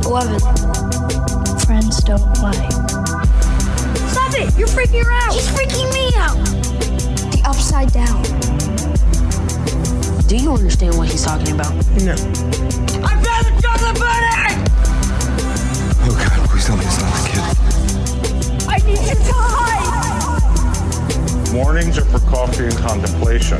11. Friends don't lie. Stop it! You're freaking her out! She's freaking me out! The upside down. Do you understand what he's talking about? No. I found the chocolate bunny! Oh God, please tell me it's not the kid. I need you to hide! Mornings are for coffee and contemplation.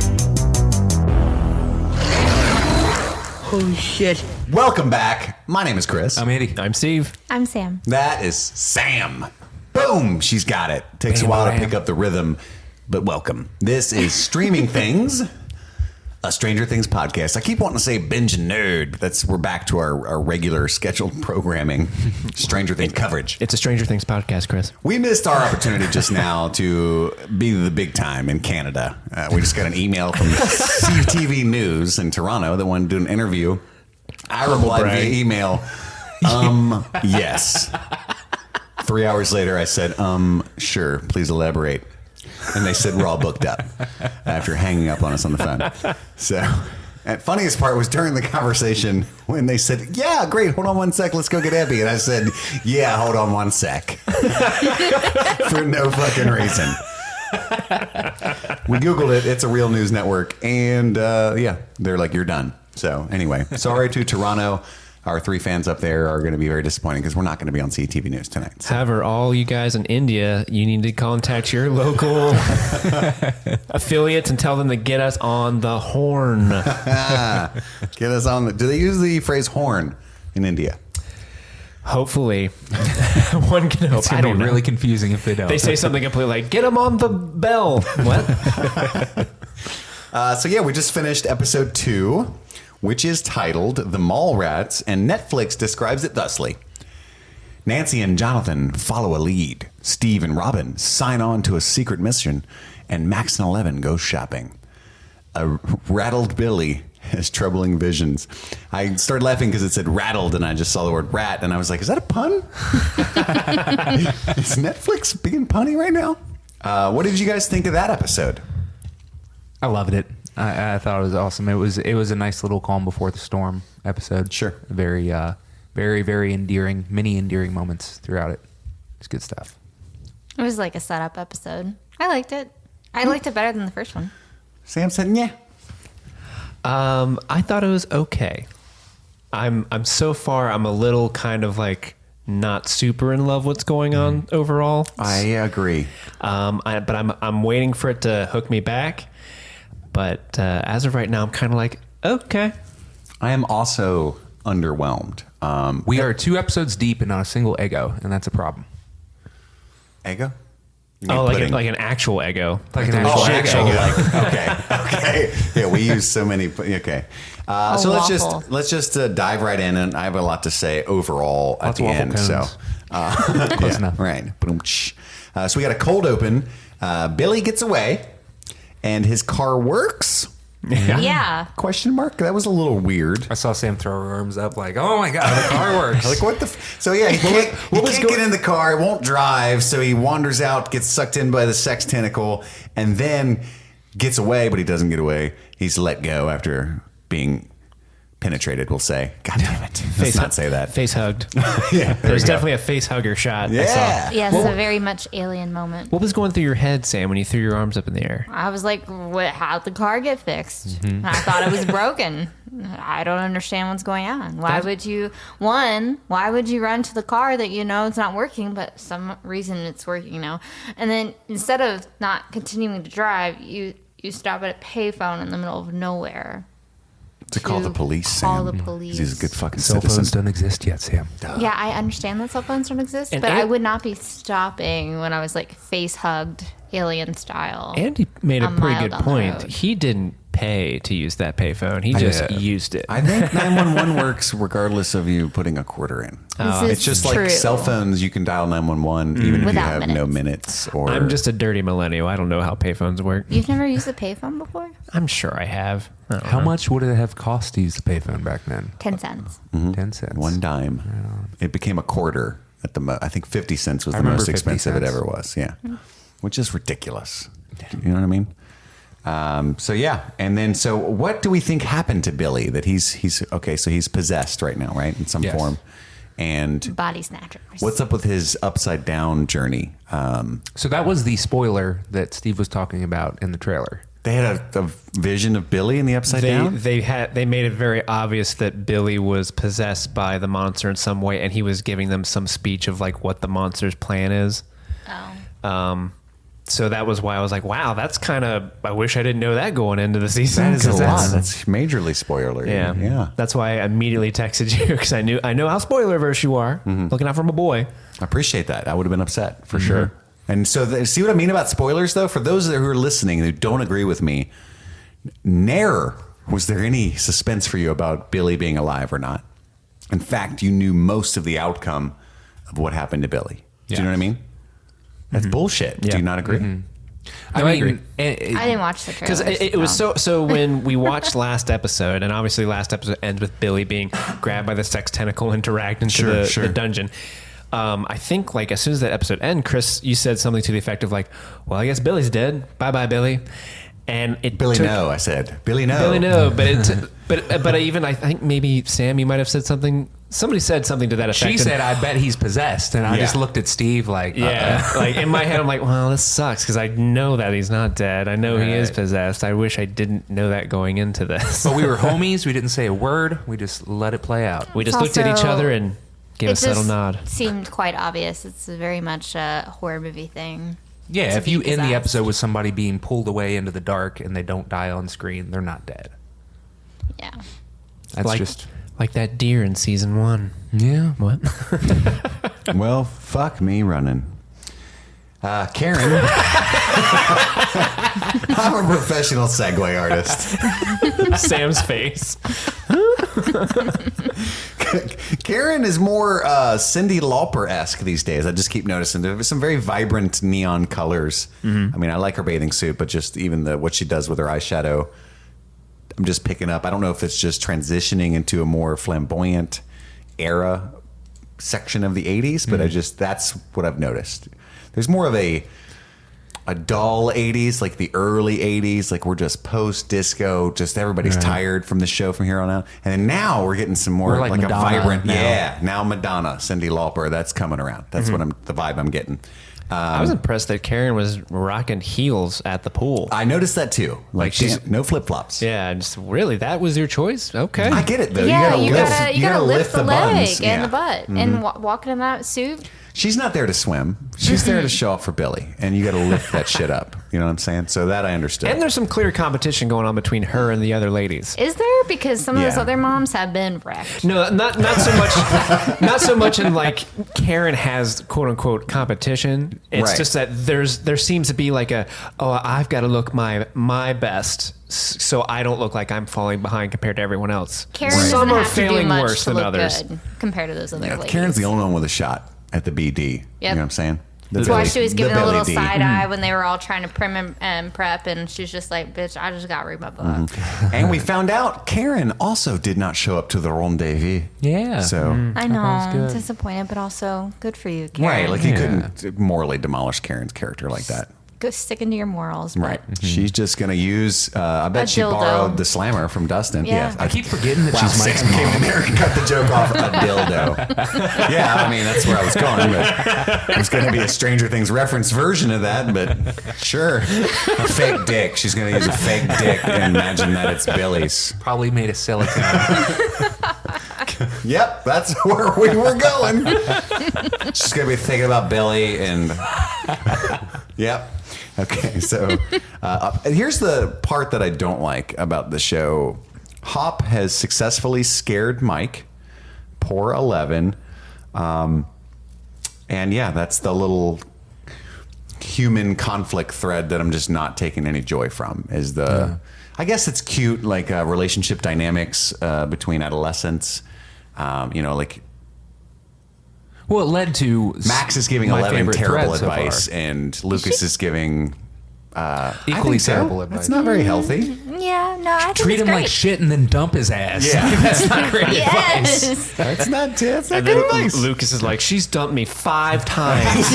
Holy shit. Welcome back. My name is Chris. I'm Eddie. I'm Steve. I'm Sam. That is Sam. Boom. She's got it. Takes a while to pick up the rhythm, but welcome. This is Streaming Things, a Stranger Things podcast. I keep wanting to say binge and nerd, but we're back to our regular scheduled programming, Stranger Things coverage. It's a Stranger Things podcast, Chris. We missed our opportunity just now to be the big time in Canada. We just got an email from CTV News in Toronto that wanted to do an interview. I replied via email, yes. 3 hours later, I said, sure, please elaborate. And they said, we're all booked up after hanging up on us on the phone. So, and funniest part was during the conversation when they said, yeah, great, hold on one sec, let's go get Abby. And I said, yeah, hold on one sec. For no fucking reason. We Googled it, it's a real news network. And yeah, they're like, you're done. So anyway, sorry to Toronto. Our 3 fans up there are going to be very disappointing because we're not going to be on CTV News tonight. So. However, all you guys in India, you need to contact your local affiliates and tell them to get us on the horn. Get us on. Do they use the phrase horn in India? Hopefully. One can hope. It's going to be really confusing if they don't. They say something completely like, get them on the bell. What? So yeah, we just finished episode 2. Which is titled The Mallrats, and Netflix describes it thusly. Nancy and Jonathan follow a lead. Steve and Robin sign on to a secret mission, and Max and Eleven go shopping. A rattled Billy has troubling visions. I started laughing because it said rattled, and I just saw the word rat, and I was like, is that a pun? Is Netflix being punny right now? What did you guys think of that episode? I loved it. I thought it was awesome. It was a nice little calm before the storm episode. Sure. Very, very endearing, many endearing moments throughout it. It's good stuff. It was like a setup episode. I liked it. I liked it better than the first one. Sam said, yeah. I thought it was okay. I'm so far, I'm a little kind of like not super in love with what's going on overall. I agree. But I'm waiting for it to hook me back. But as of right now, I'm kind of like, okay. I am also underwhelmed. We are 2 episodes deep and not a single Eggo, and that's a problem. Eggo? Oh, like an actual Eggo. Like an actual Eggo. Like, okay. Yeah, we use so many. Okay. So let's just dive right in, and I have a lot to say overall at the end. Cones. So close enough. Right. So we got a cold open. Billy gets away. And his car works? Yeah. Question mark? That was a little weird. I saw Sam throw her arms up like, oh my God, the car works. Like, what the? So, yeah, he can't get in the car. It won't drive. So he wanders out, gets sucked in by the sex tentacle, and then gets away, but he doesn't get away. He's let go after being penetrated, we'll say. God damn it. Let's not say that. Face hugged. Yeah. There's definitely a face hugger shot. Yeah. Yes, a very much alien moment. What was going through your head, Sam, when you threw your arms up in the air? I was like, how'd the car get fixed? I thought it was broken. I don't understand what's going on. Why would you run to the car that you know it's not working, but some reason it's working now? And then instead of not continuing to drive, you stop at a payphone in the middle of nowhere. To call the police, Call Sam. the police. He's a good fucking Cell citizen. phones don't exist yet, Sam. Duh. Yeah, I understand that cell phones don't exist, And but I would not be stopping when I was like face hugged alien style. Andy made a pretty mile good down the point. road. He didn't pay to use that payphone. He just used it. I think 911 works regardless of you putting a quarter in. It's just true. like cell phones. You can dial 911 even if you Without have minutes. no minutes. Or I'm just a dirty millennial. I don't know how payphones work. You've never used a payphone before? I'm sure I have. I don't How know. much would it have cost to use the payphone back then? 10 cents. 10 cents. one dime. It became a quarter at the I think 50 cents was I the most remember 50 expensive it cents. ever was. Yeah, which is ridiculous. You know what I mean? So yeah, and then so what do we think happened to Billy? That he's okay. So he's possessed right now, right, in some Yes. form. and Body snatchers. what's up with his upside down journey? So that was the spoiler that Steve was talking about in the trailer. They had a vision of Billy in the upside down. They made it very obvious that Billy was possessed by the monster in some way, and he was giving them some speech of like what the monster's plan is. Oh. So that was why I was like, wow, that's kind of. I wish I didn't know that going into the season. That is a 'cause lot. That's majorly spoiler. Yeah. That's why I immediately texted you because I know how spoiler-verse you are. Looking out for my boy. I appreciate that. I would have been upset for sure. And so, see what I mean about spoilers, though? For those who are listening who don't agree with me, ne'er was there any suspense for you about Billy being alive or not. In fact, you knew most of the outcome of what happened to Billy. Do you know what I mean? That's bullshit. Do you not agree? I agree. I didn't watch the trailer. Because it was so when we watched last episode, and obviously last episode ends with Billy being grabbed by the sex tentacle and dragged into the dungeon. I think like as soon as that episode ended, Chris, you said something to the effect of like, well, I guess Billy's dead. Bye-bye, Billy. And it Billy, took, no, I said. Billy, no. Billy, no. But even I think maybe Sam, you might have said something. Somebody said something to that effect. She said, I bet he's possessed. And I just looked at Steve like, like in my head, I'm like, well, this sucks because I know that he's not dead. I know he is possessed. I wish I didn't know that going into this. But we were homies. We didn't say a word. We just let it play out. We just looked at each other and gave a subtle nod. It seemed quite obvious. It's very much a horror movie thing. Yeah, to if be you end the possessed. episode with somebody being pulled away into the dark and they don't die on screen, they're not dead. Yeah. That's like, just like that deer in season 1. yeah. What? Well, fuck me running. Karen. I'm a professional segue artist. Sam's face. Karen is more Cyndi Lauper-esque these days. I just keep noticing there's some very vibrant neon colors. I mean, I like her bathing suit, but just even what she does with her eyeshadow, I'm just picking up. I don't know if it's just transitioning into a more flamboyant era section of the 80s, but that's what I've noticed. There's more of a dull 80s, like the early 80s, like we're just post-disco, just everybody's tired from the show from here on out. And then now we're getting some more We're like like a Madonna vibrant, now. now Madonna, Cyndi Lauper, that's coming around. That's what the vibe I'm getting. I was impressed that Karen was rocking heels at the pool. I noticed that too. Like she's no flip-flops. Yeah, just really, that was your choice? Okay. I get it though. Yeah, you gotta lift the buns. leg and Yeah. the butt. And walking in that suit. She's not there to swim. She's there to show off for Billy, and you got to lift that shit up. You know what I'm saying? So that I understood. And there's some clear competition going on between her and the other ladies. Is there? Because some of those Yeah. other moms have been wrecked. No, not so much. Not so much in like Karen has quote unquote competition. It's Right. just that there seems to be like I've got to look my best so I don't look like I'm falling behind compared to everyone else. Karen Some doesn't are have to do failing much worse to than look others. good compared to those other ladies. Karen's the only one with a shot at the BD. You know what I'm saying? That's why she was giving a little D. side eye when they were all trying to prim and prep, and she's just like, "Bitch, I just got to read my book." And we found out Karen also did not show up to the rendezvous. Yeah. So I know, disappointed, but also good for you, Karen. right, like you couldn't morally demolish Karen's character like that. Go sticking to your morals. But Right. She's just going to use, I bet A she dildo. borrowed the slammer from Dustin. Yeah. I keep forgetting that Wow, she's Mike's Sam came mom. in there and cut the joke off a dildo. Yeah, I mean, that's where I was going, but it's going to be a Stranger Things reference version of that, but sure. A fake dick. She's going to use a fake dick and imagine that it's Billy's. Probably made of silicone. Yep, that's where we were going. She's going to be thinking about Billy and... Yep. Okay, so here's the part that I don't like about the show. Hop has successfully scared Mike, poor 11. And yeah, that's the little human conflict thread that I'm just not taking any joy from. Is the, I guess it's cute, like relationship dynamics between adolescents. You know, like Well, it led to Max is giving my 11 favorite terrible thread so far. advice, and Lucas is giving I Equally think so. terrible advice. That's not very healthy. Yeah, no, I think Treat it's him great. like shit and then dump his ass. Yeah. That's not great advice. Yes. That's not good And then Lucas is like, she's dumped me 5 times,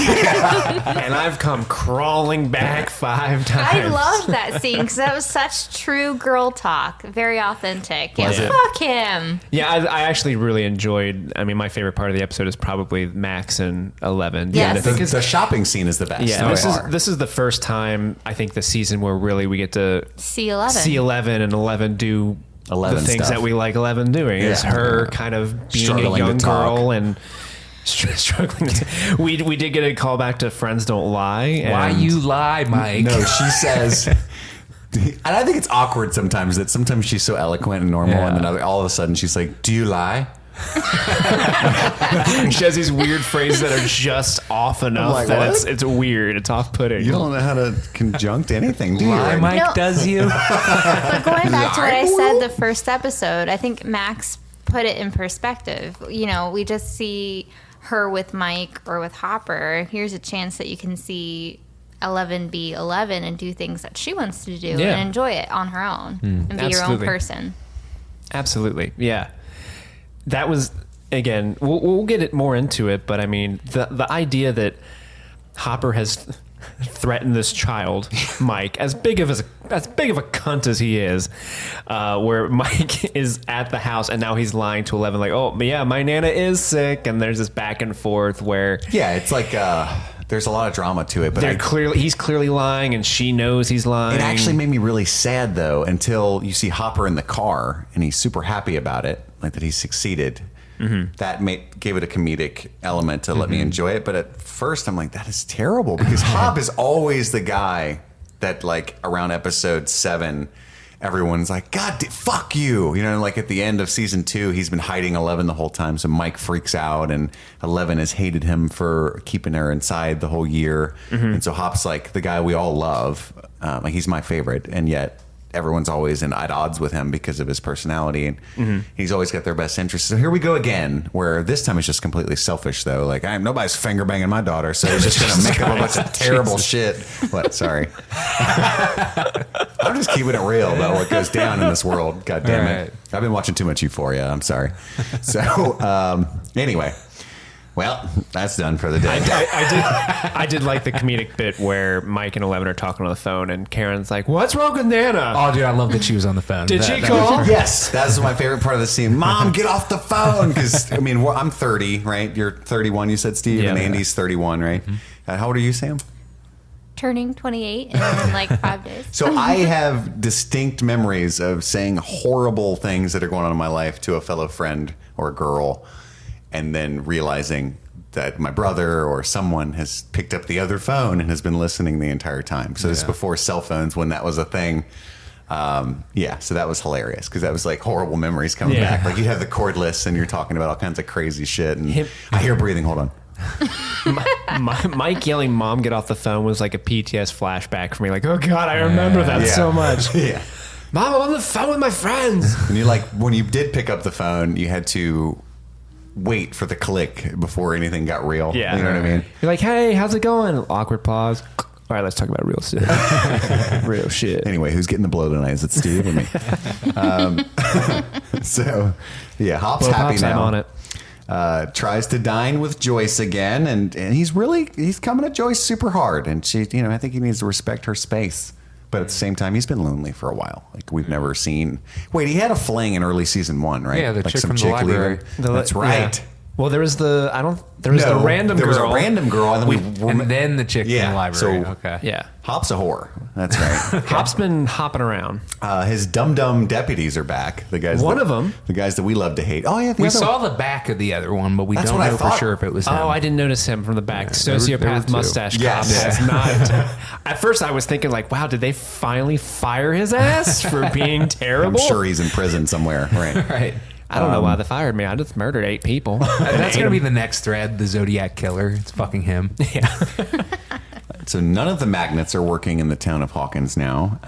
and I've come crawling back 5 times. I loved that scene because that was such true girl talk, very authentic. Yeah, Was it? fuck him. Yeah, I actually really enjoyed. I mean, my favorite part of the episode is probably Max and 11. Yes. The shopping scene is the best. Yeah, by this far. is the first time I think this season where really we get to See 11. see 11 and 11 do 11 the things stuff. that we like 11 doing. Is Yeah. her kind of being Struggling a to young talk. girl and struggling. We did get a call back to Friends Don't Lie. Why and- you lie, Mike? No, she says, and I think it's awkward sometimes that sometimes she's so eloquent and normal, Yeah. and then all of a sudden she's like, "Do you lie?" She has these weird phrases that are just off enough like, that what? it's weird. It's off-putting. You don't know how to conjunct anything, do you? Lie, Right? Mike No. does you. But going back to what I said the first episode, I think Max put it in perspective. You know, we just see her with Mike or with Hopper. Here's a chance that you can see 11 be 11 and do things that she wants to do Yeah. and enjoy it on her own and be your own Absolutely. person. Absolutely, yeah. That was again. We'll get it more into it, but I mean, the idea that Hopper has threatened this child, Mike, as big of a cunt as he is, where Mike is at the house and now he's lying to 11, like, oh yeah, my Nana is sick, and there's this back and forth where Yeah, it's like there's a lot of drama to it, but he's clearly lying, and she knows he's lying. it actually made me really sad though until you see Hopper in the car and he's super happy about it, like that he succeeded. That gave it a comedic element to let me enjoy it. But at first, I'm like, that is terrible because Hop is always the guy that, like, around episode 7, everyone's like, God, fuck you. You know, like at the end of season 2, he's been hiding 11 the whole time. So Mike freaks out, and 11 has hated him for keeping her inside the whole year. And so Hop's like the guy we all love. Like, he's my favorite, and yet everyone's always at odds with him because of his personality, and he's always got their best interests. So here we go again, where this time it's just completely selfish though. Like, nobody's finger banging my daughter, so he's just gonna make up a bunch of terrible shit. What? Sorry. I'm just keeping it real about what goes down in this world. God damn it. Right. I've been watching too much Euphoria. I'm sorry. So anyway, well, that's done for the day. I did like the comedic bit where Mike and 11 are talking on the phone, and Karen's like, "What's wrong with Nana?" Oh, dude, I love that she was on the phone. Did she call? Yes, that's my favorite part of the scene. Mom, get off the phone. Because, I mean, I'm 30, right? You're 31, you said, Steve, Yeah. and Andy's 31, right? How old are you, Sam? Turning 28 in like 5 days. So I have distinct memories of saying horrible things that are going on in my life to a fellow friend or a girl, and then realizing that my brother or someone has picked up the other phone and has been listening the entire time. So this is before cell phones, when that was a thing. So that was hilarious because that was like horrible memories coming Yeah. back. Like, you have the cordless and you're talking about all kinds of crazy shit. And Him- I hear breathing. Hold on. Mike yelling "Mom, get off the phone" was like a PTS flashback for me. Like, oh God, I remember that Yeah. so much. Yeah. Mom, I'm on the phone with my friends. And you, like, when you did pick up the phone, you had to wait for the click before anything got real. Yeah. You know what I mean? You're like, hey, how's it going? Awkward pause. All right, let's talk about real shit. Real shit. Anyway, who's getting the blow tonight? Is it Steve or me? So, yeah, Hop's Blow happy pops, now. I'm on it. Tries to dine with Joyce again, and he's coming at Joyce super hard, and she, I think he needs to respect her space. But at the same time, he's been lonely for a while. Like, we've never seen. Wait, he had a fling in early season 1, right? Yeah, the like chick some from the chick library. leaving. That's right. Yeah. Well, there was the random there girl. was a random girl, and then And then the chick Yeah, from the library. so- Okay. Yeah. Hop's a whore. That's right. Hop's been hopping around. His dum-dum deputies are back. The guys. One of them. The guys that we love to hate. Oh, yeah. The We other saw the back of the other one, but we That's don't what I know for thought. sure if it was him. Oh, I didn't notice him from the back. there were Sociopath two. mustache Yes. cop. It's not. At first, I was thinking like, wow, did they finally fire his ass for being I'm terrible? sure he's in prison somewhere. Right. Right. I don't know why they fired me. I just murdered 8 people. That's going to be the next thread, the Zodiac Killer. It's fucking him. Yeah. So none of the magnets are working in the town of Hawkins now.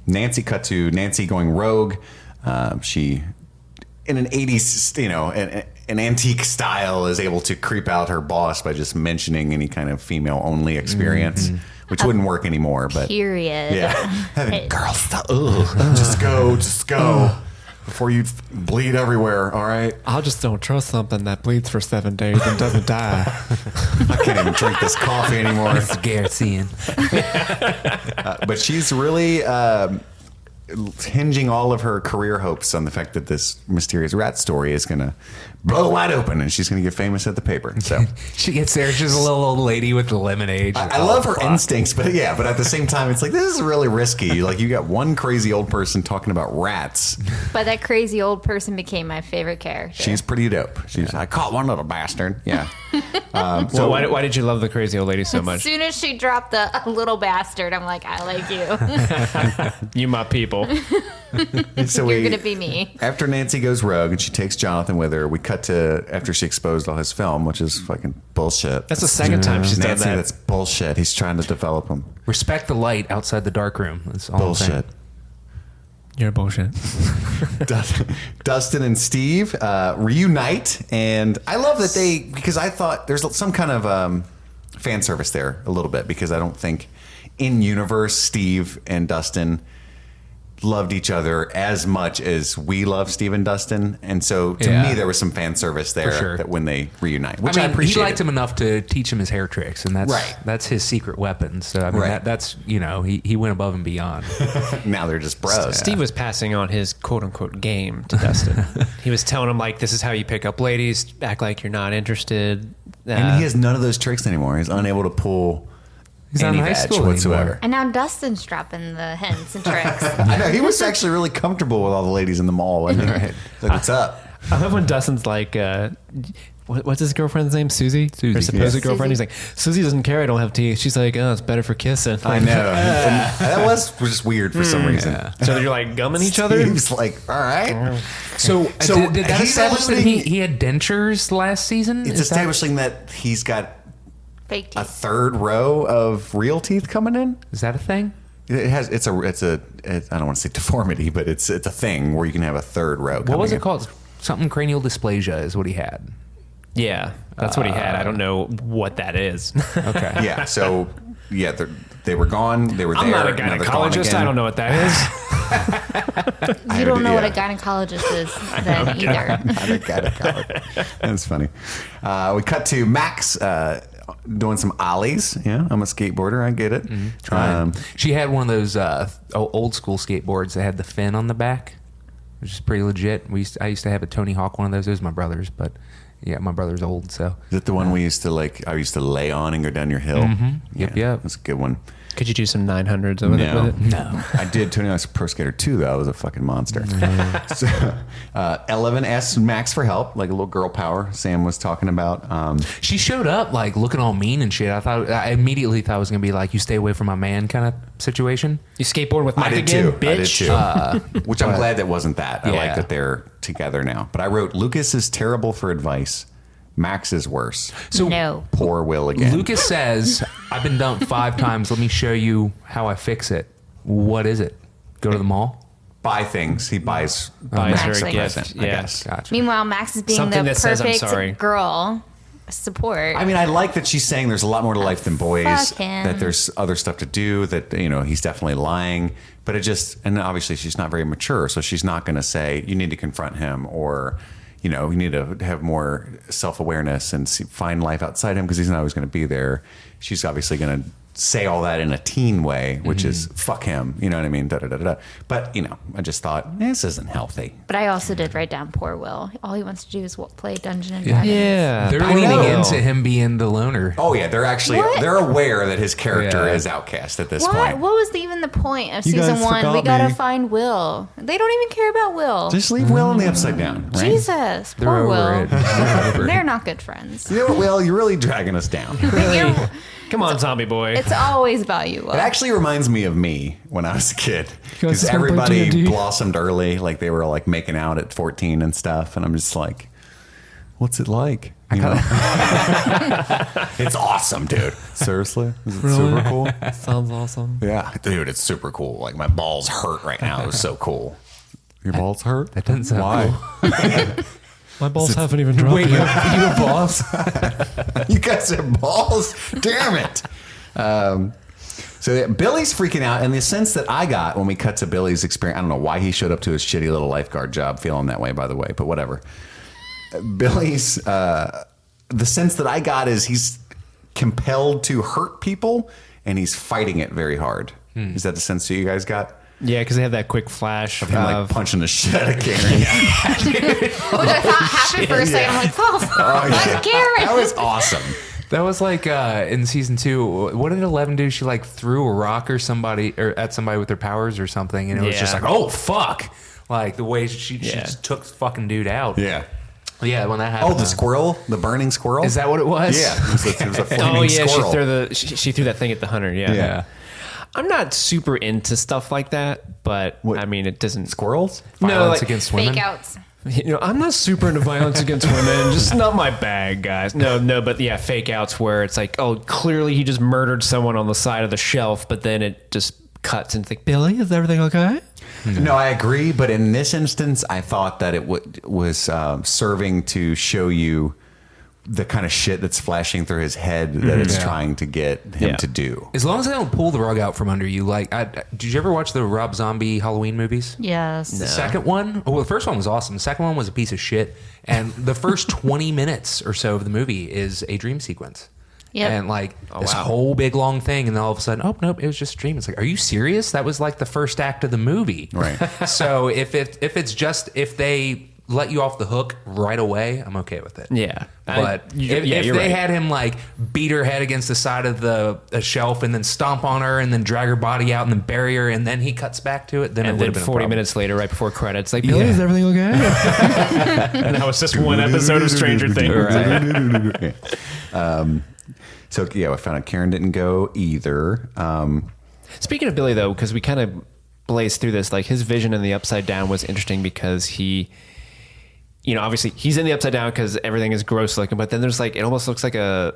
Nancy cut to Nancy going rogue. She, in an 80s, an antique style, is able to creep out her boss by just mentioning any kind of female-only experience, which wouldn't work anymore. But Period. yeah, girl, stop. Ugh. Just go. Before you bleed everywhere, all right? I just don't trust something that bleeds for 7 days and doesn't die. I can't even drink this coffee anymore. It's Garrettsian. But she's really hinging all of her career hopes on the fact that this mysterious rat story is going to blow wide open and she's going to get famous at the paper. So She gets there, she's a little old lady with the lemonade. I love her instincts, but at the same time, it's like, this is really risky. Like, you got one crazy old person talking about rats. But that crazy old person became my favorite character. She's pretty dope. I caught one little bastard. Yeah. So why did you love the crazy old lady so As much? soon as she dropped the little bastard, I'm like, I like you. You my people. So You're gonna be me. After Nancy goes rogue and she takes Jonathan with her, we cut to after she exposed all his film, which is fucking bullshit. That's the second time she's done Nancy, that. that's bullshit. He's trying to develop him. Respect the light outside the dark room. That's all I'm saying. Bullshit. You're bullshit. Dustin and Steve reunite, and I love that because I thought there's some kind of fan service there a little bit, because I don't think in universe Steve and Dustin loved each other as much as we love Steve and Dustin, and so to me there was some fan service there sure. that when they reunite, which I I mean, appreciate. he liked him enough to teach him his hair tricks, and Right. that's his secret weapon. So I mean, Right. that's he went above and beyond. Now they're just bros. Steve was passing on his quote unquote game to Dustin. He was telling him, like, this is how you pick up ladies, act like you're not interested. And he has none of those tricks anymore. He's unable to pull He's not any in high badge school whatsoever. anymore. And now Dustin's dropping the hints and tricks. I know, he was actually really comfortable with all the ladies in the mall, wasn't he? Right. Like, what's up? I love when Dustin's like, what's his girlfriend's name? Susie? Susie, Her supposed yeah. girlfriend. He's like, Susie doesn't care I don't have teeth. She's like, oh, it's better for kissing. I know. And that was just weird for some reason. Yeah. So you're like gumming each other? Steve's like, all right. So, did that he's establish that alluding- he had dentures last season? It's Is that- establishing that he's got Fake a teeth. third row of real teeth coming in. Is that a thing? It's a I don't want to say deformity, but it's a thing where you can have a third row. What was coming it called? Something cranial dysplasia is what he had. Yeah, that's what he had. I don't know what that is. Okay. in. Yeah. So yeah, they were gone. They were there. I'm not a now they're gone gynecologist. again. I don't know what that is. You don't know what a yeah. gynecologist is then either. That's funny. We cut to Max doing some ollies. Yeah, I'm a skateboarder. I get it. She had one of those old school skateboards that had the fin on the back, which is pretty legit. I used to have a Tony Hawk one of those. It was my brother's, but yeah, my brother's old. So Is it the one we used to I used to lay on and go down your hill? Yep. That's a good one. Could you do some 900s with it? no. I did Tony Hawk's Pro Skater 2, though. I was a fucking monster. So, Eleven asked Max for help, like a little girl power Sam was talking about. She showed up like looking all mean and shit. I immediately thought it was gonna be like, you stay away from my man kind of situation. You skateboard with Mike I did again, too. bitch. I did too. Which I'm glad that wasn't that. I Yeah. like that they're together now. But I wrote, Lucas is terrible for advice. Max is worse. So No. Poor Will again. Lucas says, I've been dumped 5 times. Let me show you how I fix it. What is it? Go to the mall? Buy things. He buys Buys her Max, a like- gift. present, I Yeah. guess. Gotcha. Meanwhile, Max is being Something the that says, "I'm perfect sorry." girl support. I mean, I like that she's saying there's a lot more to life than boys. Fuck him. That there's other stuff to do. That he's definitely lying. But it just, and obviously she's not very mature, so she's not going to say you need to confront him, or you need to have more self-awareness and find life outside him because he's not always going to be there. She's obviously going to say all that in a teen way, which is fuck him. You know what I mean? Da, da, da, da, da. But I just thought this isn't healthy. But I also did write down poor Will. All he wants to do is play Dungeons and Dragons. Yeah. They're I leaning know. into him being the loner. Oh yeah, they're aware that his character Yeah. is outcast at this What? point. What was even the point of You season guys 1? We forgot gotta me. find Will. They don't even care about Will. Just leave Will in the upside down, right? Jesus, They're poor over Will. it. They're over it. They're not good friends. You know what, Will? You're really dragging us down. You're- Come on, zombie boy. it's always about you, Will. It actually reminds me of me when I was a kid, because wanna play everybody D&D? blossomed early, like they were like making out at 14 and stuff, and I'm just like, what's it like? You know? It's awesome, dude. Seriously, is it super cool? Sounds awesome. Yeah, dude, it's super cool. Like my balls hurt right now. It was so cool. Your balls hurt? That doesn't sound Why? My balls haven't even dropped Wait, you yet. have balls? You guys have balls? Damn it. So yeah, Billy's freaking out, and the sense that I got when we cut to Billy's experience, I don't know why he showed up to his shitty little lifeguard job feeling that way, by the way, but whatever. Billy's, the sense that I got is he's compelled to hurt people, and he's fighting it very hard. Is that the sense that you guys got? Yeah, because they have that quick flash Of him like punching the shit out of Karen. Which I thought happened for a second. I'm like, fuck Karen. That was awesome. That was like in season 2. What did 11 do? She like threw a rock or at somebody with their powers or something, and it was just like, oh fuck! Like the way she just took the fucking dude out. Yeah. Yeah, when that happened. Oh, the squirrel, the burning squirrel. Is that what it was? Yeah. It was a flaming squirrel. She threw that thing at the hunter. Yeah. I'm not super into stuff like that, but I mean, it doesn't. Squirrels? Violence against women. Fake outs. I'm not super into violence against women. Just not my bag, guys. No, but yeah, fake outs where it's like, oh, clearly he just murdered someone on the side of the shelf, but then it just cuts and it's like, Billy, is everything okay? No, I agree. But in this instance, I thought that it was serving to show you the kind of shit that's flashing through his head that it's trying to get him to do. As long as they don't pull the rug out from under you. Like, did you ever watch the Rob Zombie Halloween movies? Yes. The second one? Well, the first one was awesome. The second one was a piece of shit. And the first 20 minutes or so of the movie is a dream sequence. Yep. And like this whole big long thing, and then all of a sudden, oh nope, it was just a dream. It's like, are you serious? That was like the first act of the movie. Right. So if they let you off the hook right away, I'm okay with it. Yeah. But if they had him like beat her head against the side of a shelf and then stomp on her and then drag her body out and then bury her and then he cuts back to it, then and it would then have been 40 minutes later, right before credits, like, Billy, Yeah. is everything okay? And that was just one episode of Stranger Things. So yeah, I found out Karen didn't go either. Speaking of Billy, though, because we kind of blazed through this, like his vision in the Upside Down was interesting because he, obviously he's in the Upside Down because everything is gross looking, but then there's like, it almost looks like a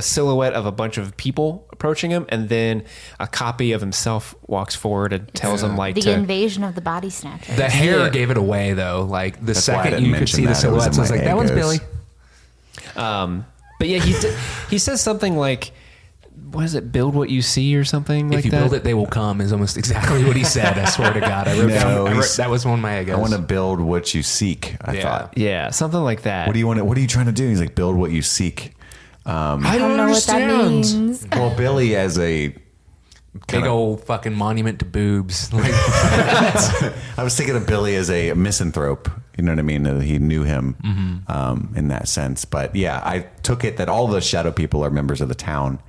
silhouette of a bunch of people approaching him, and then a copy of himself walks forward and tells him like The invasion of the body snatchers. The hair gave it away though. Like the second you could see the silhouettes, I was like, that one's Billy. But yeah, he says something like, what is it? Build what you see or something like that? If you build it, they will come is almost exactly what he said. I swear to God. I wrote that was one of my egos. I want to build what you seek, I thought. Yeah, something like that. What are you trying to do? He's like, build what you seek. I don't know what that means. Well, Billy as a big old fucking monument to boobs. Like, I was thinking of Billy as a misanthrope. You know what I mean? That he knew him in that sense. But yeah, I took it that all the shadow people are members of the town,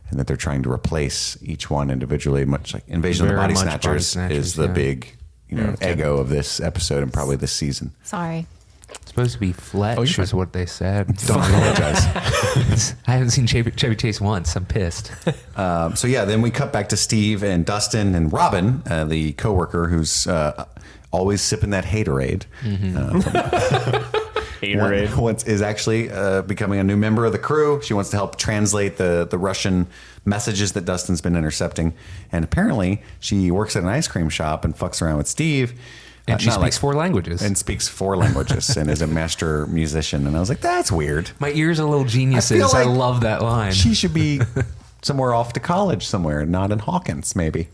and that they're trying to replace each one individually, much like Invasion of the Body Snatchers is the big, ego of this episode and probably this season. Sorry. it's supposed to be Fletch is what they said. Don't apologize. I haven't seen Chevy Chase once. I'm pissed. So yeah, then we cut back to Steve and Dustin and Robin, the coworker who's always sipping that haterade. Haterade. Once is actually becoming a new member of the crew. She wants to help translate the Russian messages that Dustin's been intercepting. And apparently she works at an ice cream shop and fucks around with Steve. And she speaks 4 languages. And speaks 4 languages and is a master musician. And I was like, that's weird. My ears are little geniuses. I love that line. She should be somewhere off to college somewhere, not in Hawkins, maybe.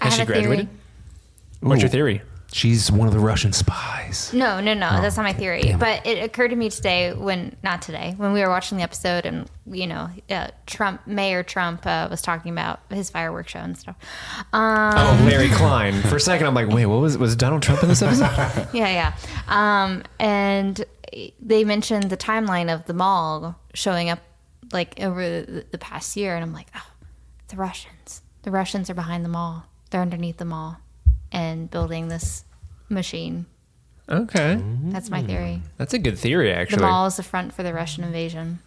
Has she graduated? What's your theory? She's one of the Russian spies. No, that's not my theory. But it occurred to me today when we were watching the episode, and Mayor Trump was talking about his fireworks show and stuff. Larry Klein. For a second, I'm like, wait, what was Donald Trump in this episode? Yeah. And they mentioned the timeline of the mall showing up like over the past year, and I'm like, oh, the Russians. The Russians are behind the mall. They're underneath the mall and building this machine. Okay. That's my theory. That's a good theory, actually. The mall is the front for the Russian invasion.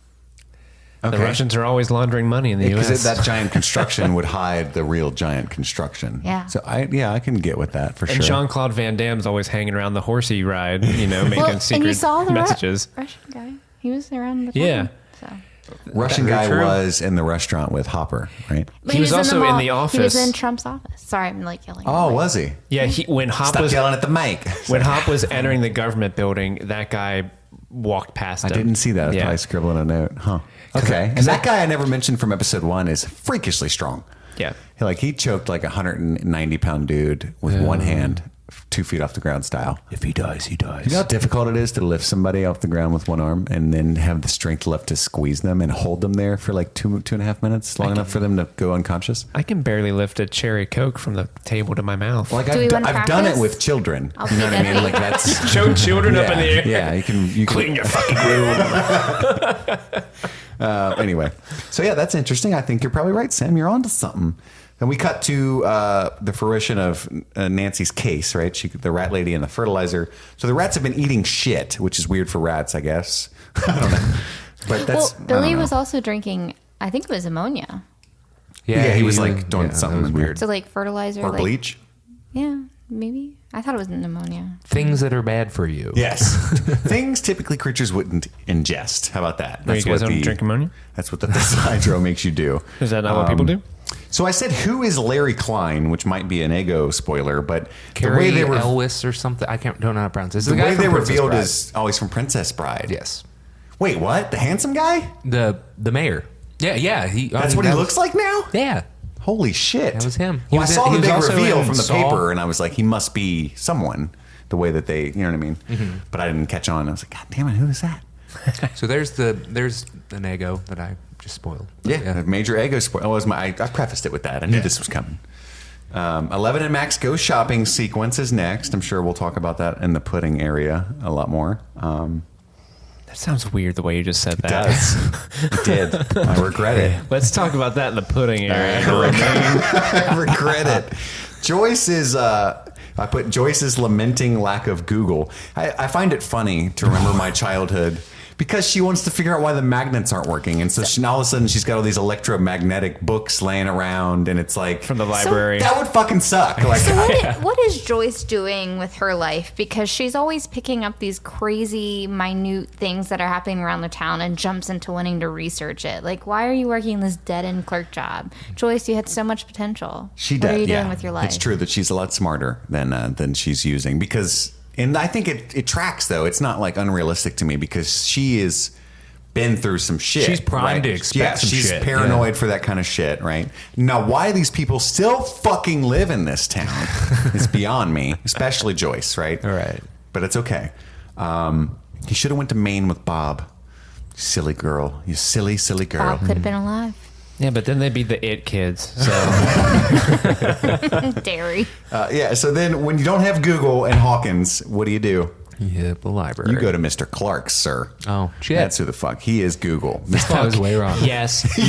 Okay. The Russians are always laundering money in the U.S. Because that giant construction would hide the real giant construction. Yeah. So I can get with that for sure. And Jean-Claude Van Damme's always hanging around the horsey ride, making secret and you saw the messages. Russian guy. He was around the time. Yeah. So. Russian guy was in the restaurant with Hopper, right? But he was also in the office. He was in Trump's office. Sorry, I'm yelling. Oh, was he? Yeah, when Hop Stop was yelling at the mic. When Hop was entering the government building, that guy walked past him. I didn't see that. I was Yeah. probably scribbling a note. Huh. Okay. And that guy I never mentioned from episode 1 is freakishly strong. Yeah. He choked like a 190-pound dude with one hand, 2 feet off the ground style. If he dies, he dies. You know how difficult it is to lift somebody off the ground with one arm and then have the strength left to squeeze them and hold them there for like 2.5 minutes, long enough for them to go unconscious? I can barely lift a cherry Coke from the table to my mouth. Like Do we want to I've done it practice? with children. I'll You know be what I mean? that Like that's Show children up in the air. yeah. You can Clean your fucking room. anyway, so yeah, that's interesting. I think you're probably right, Sam. You're onto something. And we cut to the fruition of Nancy's case, right? The rat lady and the fertilizer. So the rats have been eating shit, which is weird for rats, I guess. I don't know. But that's Billy was also drinking, I think it was ammonia. Yeah, he was like doing something weird. So like fertilizer. Or like, bleach. Yeah, maybe. I thought it was pneumonia. Things that are bad for you. Yes. Things typically creatures wouldn't ingest. How about that? You guys don't drink ammonia? That's what the hydro makes you do. Is that not what people do? So I said, who is Larry Klein, which might be an Ego spoiler, but Carrie the way they were Elwes or something. I don't know how to pronounce it. It's the guy way from they Princess revealed Bride. is always from Princess Bride. Yes. Wait, what? The handsome guy? The mayor. Yeah. That's what he looks like now? Yeah. Holy shit. That was him. Well, I saw the big also reveal in from the Saw. paper, and I was like, he must be someone. The way that they, you know what I mean? Mm-hmm. But I didn't catch on. I was like, God damn it, who is that? So there's an Ego that I just spoiled. Yeah, a major Ego spoiler. I prefaced it with that. I knew this was coming. 11 and Max go shopping sequence is next. I'm sure we'll talk about that in the pudding area a lot more. That sounds weird the way you just said that. It did. I regret it. Let's talk about that in the pudding area. I regret it. Joyce is. I put Joyce's lamenting lack of Google. I find it funny to remember my childhood because she wants to figure out why the magnets aren't working, and so now all of a sudden she's got all these electromagnetic books laying around, and it's like From the library. that would fucking suck. Like, So what is Joyce doing with her life? Because she's always picking up these crazy, minute things that are happening around the town and jumps into wanting to research it. Like, why are you working this dead-end clerk job? Joyce, you had so much potential. She what does. are you Yeah, doing with your life? it's true that she's a lot smarter than she's using because, and I think it tracks though. It's not like unrealistic to me because she is been through some shit. She's primed right? to expect Yeah, some she's shit, paranoid for that kind of shit, right? Now, why these people still fucking live in this town is beyond me, especially Joyce, right? All right. But it's okay. He should have went to Maine with Bob. Silly girl. You silly, silly girl. Bob could have been alive. Yeah, but then they'd be the it kids. So Dairy. Yeah, so then when you don't have Google and Hawkins, what do you do? Yeah, the library. You go to Mr. Clark, sir. Oh, shit. That's who the fuck. He is Google. I was way wrong. yes, God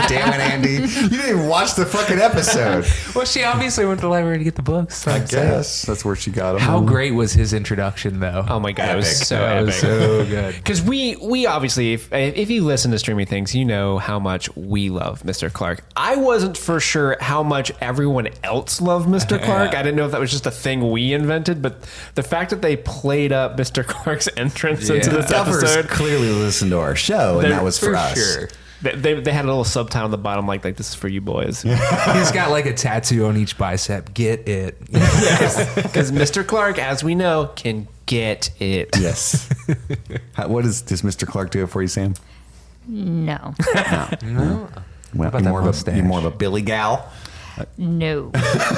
damn it, Andy. You didn't even watch the fucking episode. Well, she obviously went to the library to get the books. I guess that's where she got him. How great was his introduction, though? Oh my god, it was Epic. so That epic. was so good. Because we obviously, if you listen to Streaming Things, you know how much we love Mr. Clark. I wasn't for sure how much everyone else loved Mr. Clark. I didn't know if that was just a thing we invented, but the fact that they played up Mr. Clark's entrance into this Duffers episode, clearly listened to our show, and that was for us. Sure. they had a little subtitle on the bottom like this is for you boys. He's got like a tattoo on each bicep. Get it. Because Mr. Clark, as we know, can get it. Yes. What does Mr. Clark do it for you, Sam? No. No. Well, about that mustache? you're more of a Billy gal. No.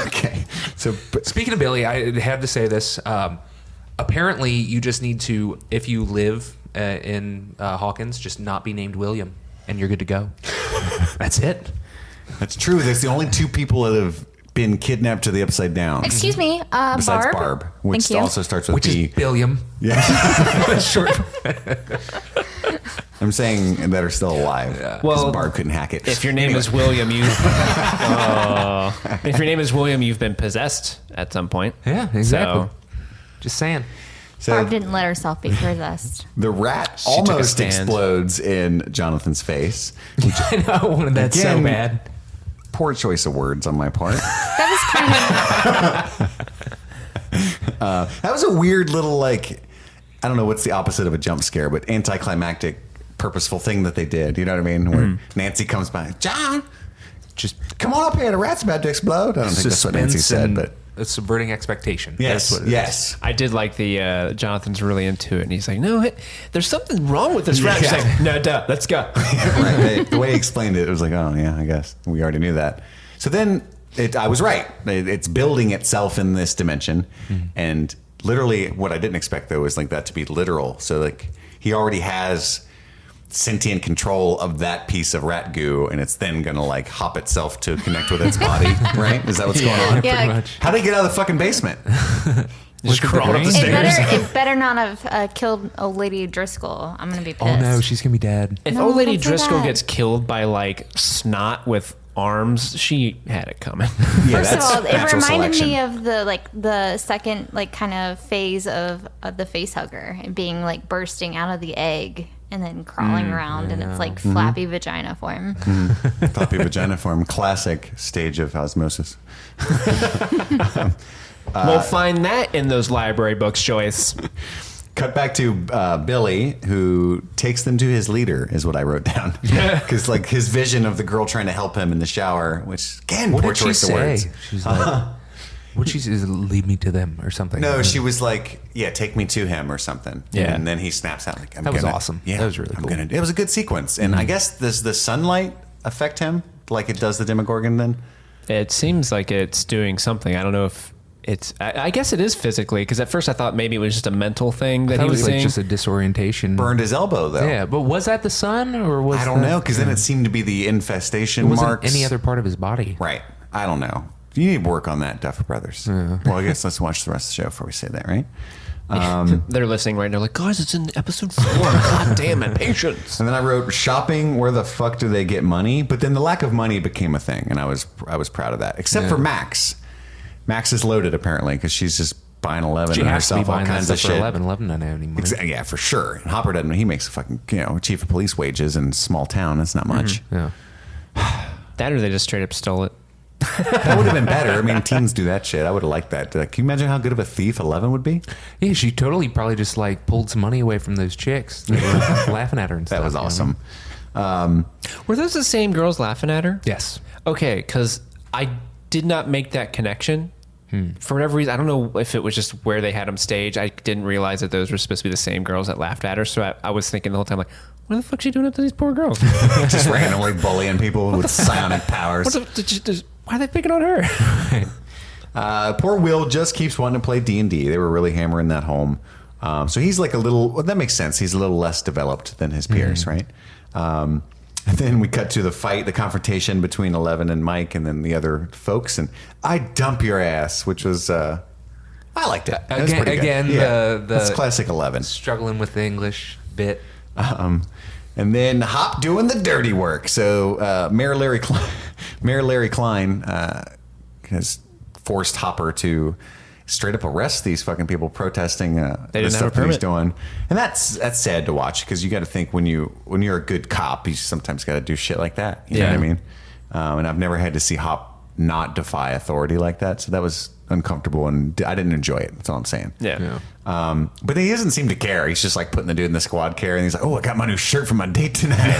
Okay. So, Speaking of Billy, I have to say this. Apparently, you just need to, if you live in Hawkins, just not be named William, and you're good to go. That's it. that's true. There's the only two people that have been kidnapped to the Upside Down. Excuse me, Besides Barb. Barb, which Thank you. also starts with Which B. is Billiam. Yeah. Short. I'm saying that are still alive. Well, Barb couldn't hack it. If your name is William, if your name is William, you've been possessed at some point. Yeah, exactly. So- Just saying. Barb So didn't let herself be possessed. the rat took a almost stand. explodes in Jonathan's face. I know. I wanted that so Again, bad. Poor choice of words on my part. That was kind of That was a weird little, like, I don't know what's the opposite of a jump scare, but anticlimactic, purposeful thing that they did. You know what I mean? Where Nancy comes by, John, Just come on up here. The rat's about to explode. I don't think that's what Nancy suspense said, and but subverting expectation. Yes, That's what it yes. I did like the Jonathan's really into it, and he's like, "No, there's something wrong with this rat." She's like, "No, duh, let's go." Right. The way he explained it was like, oh yeah, I guess we already knew that. So then I was right. It's building itself in this dimension, and literally, what I didn't expect though is like that to be literal. So like he already has sentient control of that piece of rat goo, and it's then gonna like hop itself to connect with its body. Right? Is that what's going on? Yeah. Pretty much. How did it get out of the fucking basement? Just crawled up the It stairs. better not have killed old lady Driscoll. I'm gonna be pissed. Oh no, she's gonna be dead. If No, old lady don't say Driscoll that. gets killed by like snot with arms, she had it coming. Yeah, First of all, it natural reminded selection. me of the second kind of phase of the face hugger and being like bursting out of the egg and then crawling around in its like flappy vagina form. Floppy vagina form, classic stage of osmosis. We'll find that in those library books, Joyce. Cut back to Billy, who takes them to his leader, is what I wrote down. Because like his vision of the girl trying to help him in the shower, which again, What poor did she choice of say? words. She's like, what she says, lead me to them or something. No, she was like, "Yeah, take me to him" or something. Yeah. and then he snaps out like, That was awesome. Yeah, That was really I'm cool. gonna. It was a good sequence, and I guess does the sunlight affect him like it does the Demogorgon? Then It seems like it's doing something. I don't know if it's. I guess it is physically, because at first I thought maybe it was just a mental thing that That he was was like seeing. just a disorientation. burned his elbow though. Yeah, but was that the sun or was I don't that- know because then it seemed to be the infestation It wasn't marks. any other part of his body. Right. I don't know. You need to work on that, Duffer Brothers. Well, I guess let's watch the rest of the show before we say that, right? They're listening right now, like, guys, it's in episode 4. God damn it, patience. And then I wrote shopping. Where the fuck do they get money? But then the lack of money became a thing, and I was proud of that. Except for Max. Max is loaded apparently because she's just buying 11 She and has to be herself all buying that kinds of stuff for shit. 11. 11 doesn't have any money. Yeah, for sure. And Hopper doesn't. He makes a fucking chief of police wages in a small town. That's not much. Yeah. That or they just straight up stole it. That would have been better. I mean, teens do that shit. I would have liked that. Like, can you imagine how good of a thief 11 would be? Yeah, she totally probably just like pulled some money away from those chicks that were laughing at her and stuff. That was you know? awesome. Were those the same girls laughing at her? Yes. Okay, because I did not make that connection. For whatever reason, I don't know if it was just where they had them staged. I didn't realize that those were supposed to be the same girls that laughed at her. So I was thinking the whole time, like, what the fuck is she doing up to these poor girls? Just randomly bullying people with psionic powers. Why are they picking on her? Poor Will just keeps wanting to play D&D. They were really hammering that home. So he's like a little, well, that makes sense. He's a little less developed than his peers, right? And then we cut to the fight, the confrontation between 11 and Mike and then the other folks. And I dump your ass, which was, I liked it. It was Again- pretty good. again, Yeah. the- That's classic 11. Struggling with the English bit. And then Hop doing the dirty work. So Mayor Larry Klein has forced Hopper to straight up arrest these fucking people protesting the didn't have stuff a that he's permit. doing. And that's sad to watch because you got to think when you're a good cop, you sometimes got to do shit like that. You know what I mean? And I've never had to see Hop not defy authority like that. So that was uncomfortable and I didn't enjoy it. That's all I'm saying. Yeah. But he doesn't seem to care. He's just like putting the dude in the squad car and he's like, oh, I got my new shirt for my date tonight.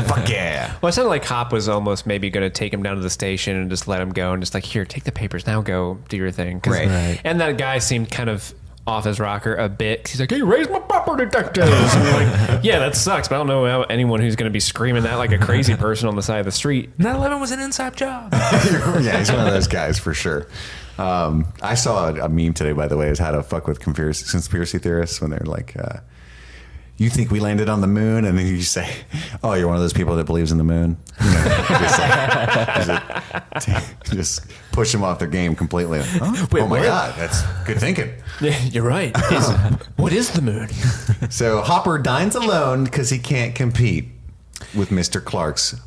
Fuck yeah. Well, it sounded like Hop was almost maybe going to take him down to the station and just let him go and just like, here, take the papers. Now go do your thing. 'Cause- Right. And that guy seemed kind of off his rocker a bit. 'Cause he's like, hey, raise my property taxes. And you're like, yeah, that sucks. But I don't know how anyone who's going to be screaming that like a crazy person on the side of the street. 9/11 was an inside job. Yeah, he's one of those guys for sure. I saw a meme today, by the way, is how to fuck with conspiracy theorists when they're like, you think we landed on the moon? And then you say, oh, you're one of those people that believes in the moon? You know, just push them off their game completely. Oh, Wait, oh my what? God, that's good thinking. Yeah, you're right. What is the moon? So Hopper dines alone because he can't compete with Mr. Clark's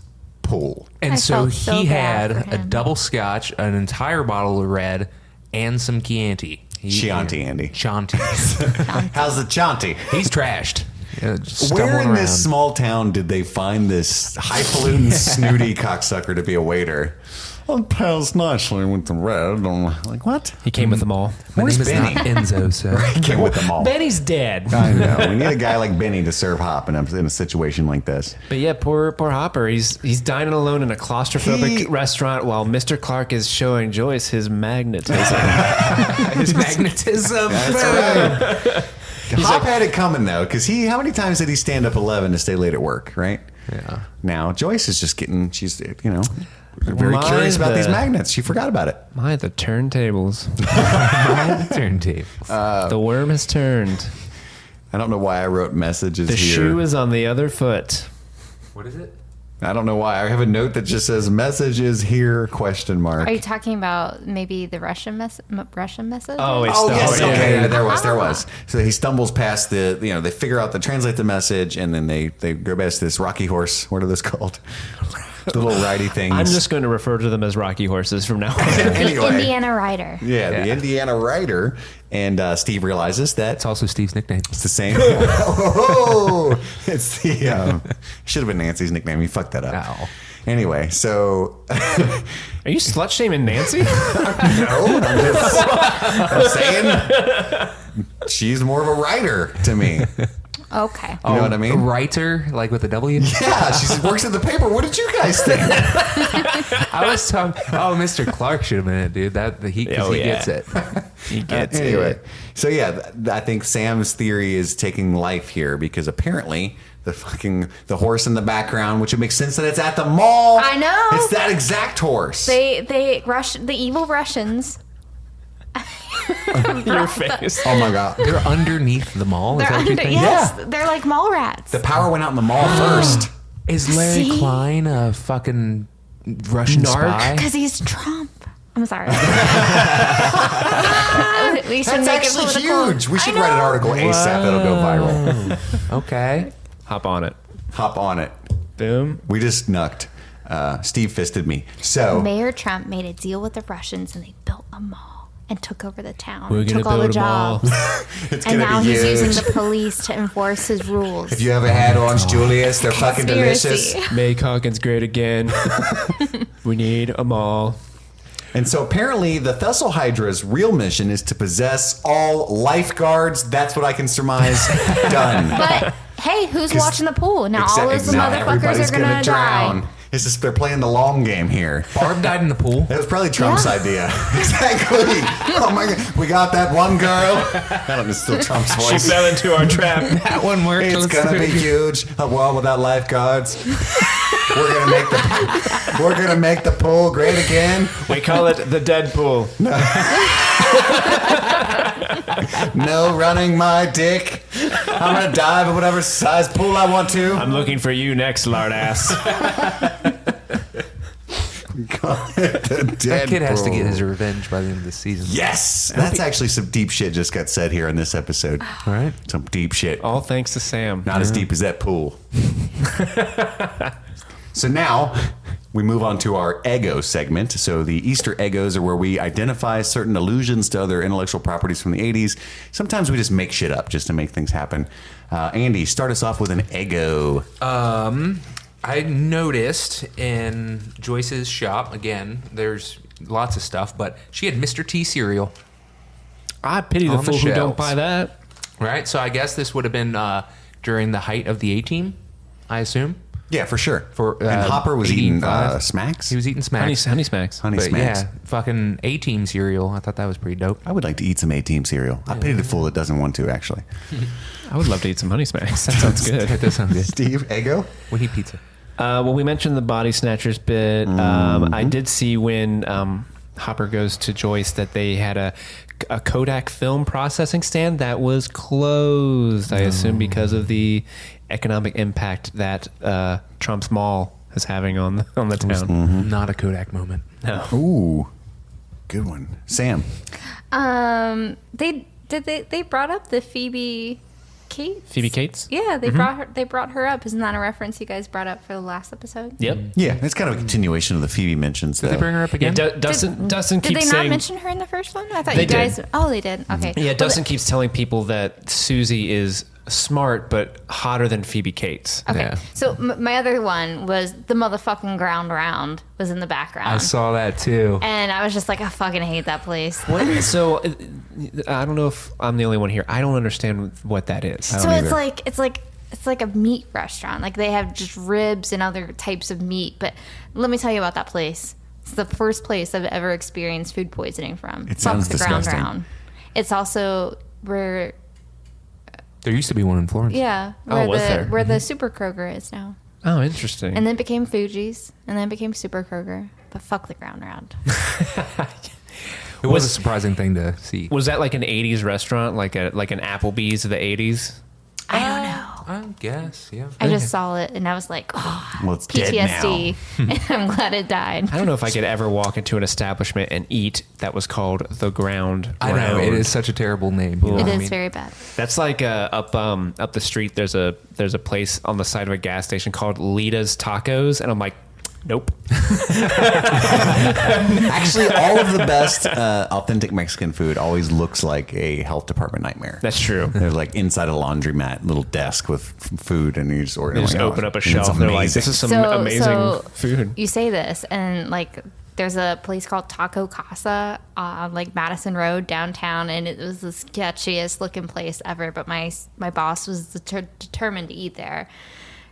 pool. And I so felt so he bad had for a him. double scotch, an entire bottle of red, and some Chianti. Chianti, Andy. Chianti. How's the Chianti? He's trashed. Yeah, just Where stumbling in around. this small town did they find this highfalutin, snooty cocksucker to be a waiter? Well, pairs nicely with the red. I'm like, what? He came with them all. My Where's name is Benny? not Enzo, so He came with them all. Benny's dead. I know. We need a guy like Benny to serve Hop in a situation like this. But yeah, poor Hopper. He's dining alone in a claustrophobic He- restaurant while Mr. Clark is showing Joyce his magnetism. his magnetism. That's right. Hop had it coming though, because how many times did he stand up 11 to stay late at work, right? Yeah. Now Joyce is just she's very My, curious about the- these magnets. She forgot about it. My, the turntables. Turntable. The worm has turned. I don't know why I wrote messages The here. shoe is on the other foot. What is it? I don't know why. I have a note that just says "messages here?" ? Are you talking about maybe the Russian message? Oh, it's Oh yes, yeah, okay. yeah. There was. So he stumbles past they figure out translate the message, and then they go past this rocky horse. What are those called? The little ridey things. I'm just going to refer to them as Rocky horses from now on. Anyway. Indiana Rider. Yeah, the Indiana Rider. And Steve realizes that It's also Steve's nickname. it's the same. Oh, it's the should have been Nancy's nickname. He fucked that up. Ow. Anyway, so Are you slut shaming Nancy? no, I'm saying she's more of a writer to me. Okay. You know what I mean? Writer, like with a W? Yeah, she works at the paper. What did you guys think? I was talking. Oh, Mr. Clark should have been it, dude. He gets it. He gets Anyway, it. so yeah, I think Sam's theory is taking life here because apparently the horse in the background, which would make sense that it's at the mall. I know. It's that exact horse. They the evil Russians. Your face. Oh my god. They're underneath the mall. Is They're that what you under, think? yes, they're like mall rats. The power went out in the mall first. Is Larry See? Klein a fucking Russian Narc? spy? Because he's Trump. I'm sorry. We should That's make it actually political. huge. We should I write an know. article ASAP. It'll go viral. Okay. Hop on it. Hop on it. Boom. We just knucked. Steve fisted me. So Mayor Trump made a deal with the Russians and they built a mall and took over the town. We're took gonna all the build a mall. jobs. it's And gonna now be he's huge. using the police to enforce his rules. If you ever had Orange Julius, they're fucking delicious. Conspiracy. Make Hawkins great again. We need a mall. And so apparently the Thessal Hydra's real mission is to possess all lifeguards. That's what I can surmise. Done. But hey, who's watching the pool? Now all those Now motherfuckers everybody's are gonna drown. die. It's just they're playing the long game here. Barb died in the pool. That was probably Trump's Yeah. idea. Exactly. Oh my god, we got that one girl. I don't know, it's still Trump's She voice. fell into our trap. That one worked. It's gonna be huge. A wall without lifeguards. We're gonna make the pool great again. We call it the dead pool. No running my dick. I'm gonna dive in whatever size pool I want to. I'm looking for you next, lard ass. That kid has to get his revenge by the end of the season. Yes, that's actually some deep shit just got said here in this episode. All right. Some deep shit. All thanks to Sam. Not as deep as that pool. So now we move on to our ego segment. So the Easter egos are where we identify certain allusions to other intellectual properties from the 80s. Sometimes we just make shit up just to make things happen. Andy, start us off with an ego. I noticed in Joyce's shop, again, there's lots of stuff, but she had Mr. T cereal, I pity the On the fool who don't shelves. buy that. right? So I guess this would have been during the height of the A-Team, I assume. Yeah, for sure. For, and Hopper was eating 85. Smacks. He was eating Smacks. Honey Smacks. Honey But Smacks. yeah, fucking A-Team cereal. I thought that was pretty dope. I would like to eat some A-Team cereal. I pity the fool that doesn't want to, actually. I would love to eat some Honey Smacks. That sounds good. That does sound good. Steve, ego? We need pizza. Well, we mentioned the body snatchers bit. I did see when Hopper goes to Joyce that they had a Kodak film processing stand that was closed. I assume because of the economic impact that Trump's mall is having on the town. Not a Kodak moment. No. Ooh, good one. Sam. They brought up the Phoebe Cates. Phoebe Cates? Yeah, they brought her up. Isn't that a reference you guys brought up for the last episode? Yep. Yeah, it's kind of a continuation of the Phoebe mentions. Did they bring her up Yeah, again? Dustin Did keeps they not saying... mention her in the first one? I thought They you guys. did. Oh, they did. Okay. Yeah, Well, Dustin keeps telling people that Susie is smart, but hotter than Phoebe Cates. Okay. Yeah. So my other one was the motherfucking ground round was in the background. I saw that too. And I was just like, I fucking hate that place. What? So I don't know if I'm the only one here. I don't understand what that is. So it's like a meat restaurant. Like they have just ribs and other types of meat. But let me tell you about that place. It's the first place I've ever experienced food poisoning from. It sounds Fuck the ground disgusting. round. It's also where There used to be one in Florence. where the Super Kroger is now. Oh, interesting. And then it became Fuji's, and then it became Super Kroger. But fuck the ground round. It was a surprising thing to see. Was that like an 80s restaurant, like an Applebee's of the 80s? I don't know. I guess, yeah. I just saw it and I was like, oh, Well, it's dead PTSD. And I'm glad it died. I don't know if I could ever walk into an establishment and eat that was called The Ground I know, Round. it is such a terrible name. You know It what I is mean? very bad. That's like up the street. There's a place on the side of a gas station called Lita's Tacos, and I'm like, nope. Actually, all of the best authentic Mexican food always looks like a health department nightmare. That's true. They're like inside a laundromat, little desk with food, and you just order. They just open up a shelf. And they're like, this is some amazing food. You say this, and like, there's a place called Taco Casa on like Madison Road downtown, and it was the sketchiest looking place ever. But my boss was determined to eat there,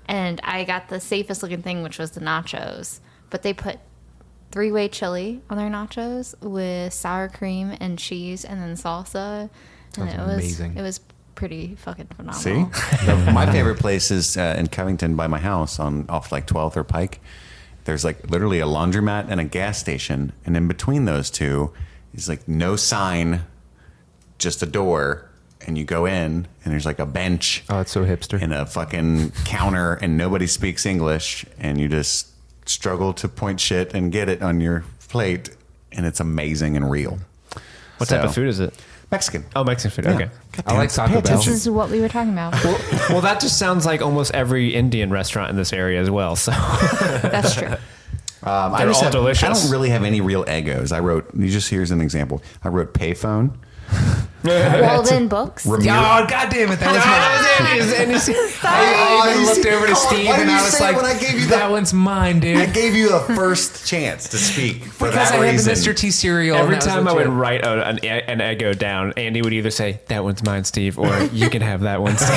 and I got the safest looking thing, which was the nachos. But they put 3-way chili on their nachos with sour cream and cheese, and then salsa, and Sounds amazing. it was pretty fucking phenomenal. See, my favorite place is in Covington by my house off like 12th or Pike. There's like literally a laundromat and a gas station, and in between those two is like no sign, just a door, and you go in and there's like a bench. Oh, it's so hipster. And a fucking counter, and nobody speaks English, and you just struggle to point shit and get it on your plate, and it's amazing and real. What type of food is it? Mexican. Oh, Mexican food. Yeah. Okay. I like Taco Bell. This is what we were talking about. Well, that just sounds like almost every Indian restaurant in this area as well. So That's true. I They're all delicious. I don't really have any real egos. Here's an example. I wrote payphone. Walden Books. Oh, God damn it. That was mine. I even looked over to Steve and I was like, when I gave you that one's mine, dude. I gave you the first chance to speak for Because that I had reason. the Mr. T cereal. every and that was time I would legit. write an ego down, Andy would either say, that one's mine, Steve, or you can have that one, Steve.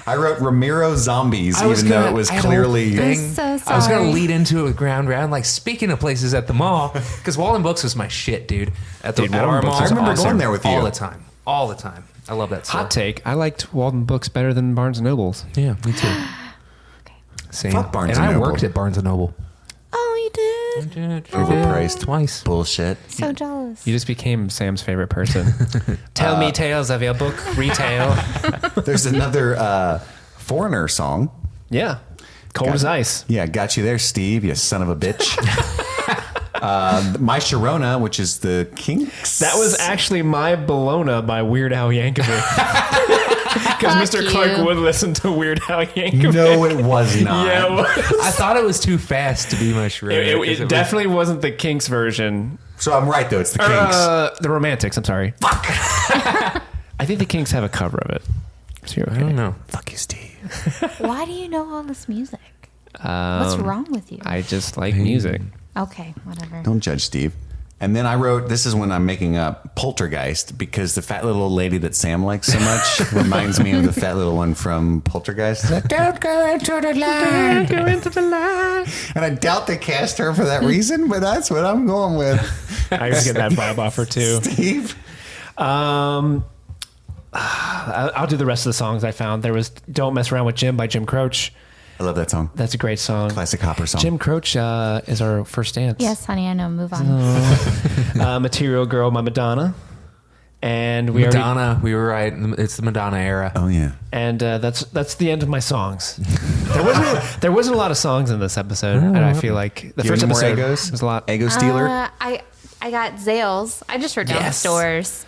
I wrote Ramiro Zombies, I was even though gonna- it was I had a clearly. whole I'm thing. so I was going sorry. to lead into it with ground round. Like, speaking of places at the mall, because Walden Books was my shit, dude. At Dude, our Walden Books mall. is I remember awesome. going there with you. All the time. All the time. I love that store. Hot take. I liked Walden Books better than Barnes & Noble's. Yeah, me too. Same. Fuck Barnes and and I Noble. worked at Barnes & Noble. Oh, you did? Overpriced. Twice. Bullshit. So jealous. You just became Sam's favorite person. Tell me tales of your book retail. There's another Foreigner song. Yeah. Cold as ice. Yeah, got you there, Steve, you son of a bitch. My Sharona, which is the Kinks. That was actually My Bologna by Weird Al Yankovic. Because Fuck Mr. Clark you. would listen to Weird Al Yankovic. No, it was not. Yeah, it was. I thought it was too fast to be my Sharona. It definitely wasn't the Kinks version. So I'm right, though. It's the Kinks. The Romantics, I'm sorry. Fuck. I think the Kinks have a cover of it. So you're okay. I don't know. Fuck you, Steve. Why do you know all this music? What's wrong with you? I just like music. Okay, whatever. Don't judge Steve. And then I wrote, this is when I'm making up Poltergeist, because the fat little old lady that Sam likes so much reminds me of the fat little one from Poltergeist. Like, don't go into the line. Don't go into the line. And I doubt they cast her for that reason, but that's what I'm going with. I just get that vibe off her too. Steve? I'll do the rest of the songs I found. There was Don't Mess Around with Jim by Jim Croce. I love that song. That's a great song. Classic Hopper song. Jim Croce is our first dance. Yes, honey, I know. Move on. Material Girl by Madonna. And we Madonna, we were right. It's the Madonna era. Oh, yeah. And that's the end of my songs. There wasn't a lot of songs in this episode, and I feel like the You first have any more episode Egos? was a lot. Ego Stealer? I got Zales. I just wrote down Yes. stores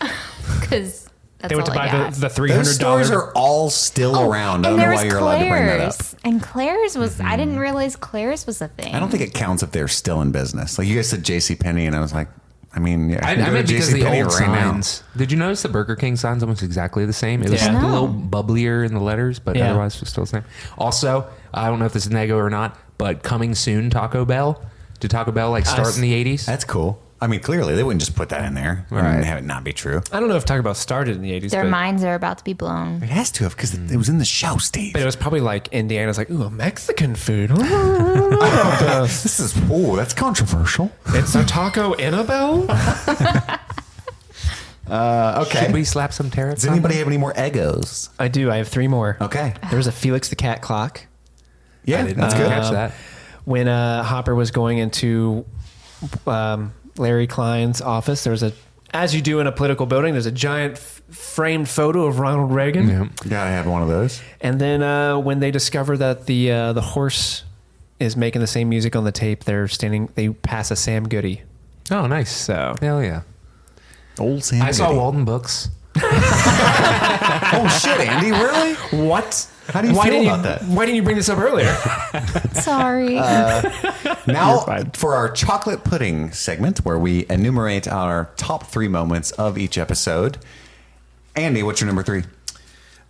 because that's They went to all I buy got. the Those stores $300. are all still around. I don't and know there why was you're allowed to bring that up. Claire's. And Claire's was, I didn't realize Claire's was a thing. I don't think it counts if they're still in business. Like you guys said JCPenney, and I was like, I mean, yeah, I meant because the old signs. Did you notice the Burger King signs almost exactly the same? It was Yeah. a little bubblier in the letters, but Yeah. otherwise it was still the same. Also, I don't know if this is Nego or not, but coming soon, Taco Bell. Did Taco Bell like start in the 80s? That's cool. I mean, clearly they wouldn't just put that in there and have it not be true. I don't know if Taco Bell started in the 80s. Their but, minds are about to be blown. It has to have because it was in the show, Steve. but it was probably like Indiana's like, ooh, a Mexican food. This is that's controversial. It's a taco in a bell? Okay. Should we slap some tariffs? Does anybody have any more Eggos? I do. I have 3 more. Okay. There was a Felix the Cat clock. Yeah, that's good. Catch that. When Hopper was going into Larry Klein's office, there was as you do in a political building, there's a giant framed photo of Ronald Reagan. Yeah. Gotta have one of those. And then when they discover that the horse is making the same music on the tape, they pass a Sam Goody. Oh, nice. So Hell yeah. Old Sam. I saw Goody. Walden Books. Oh shit, Andy, really? what? How do you feel about that? Why didn't you bring this up earlier? Sorry. Now fine. for our chocolate pudding segment, where we enumerate our top 3 moments of each episode. Andy, what's your number 3?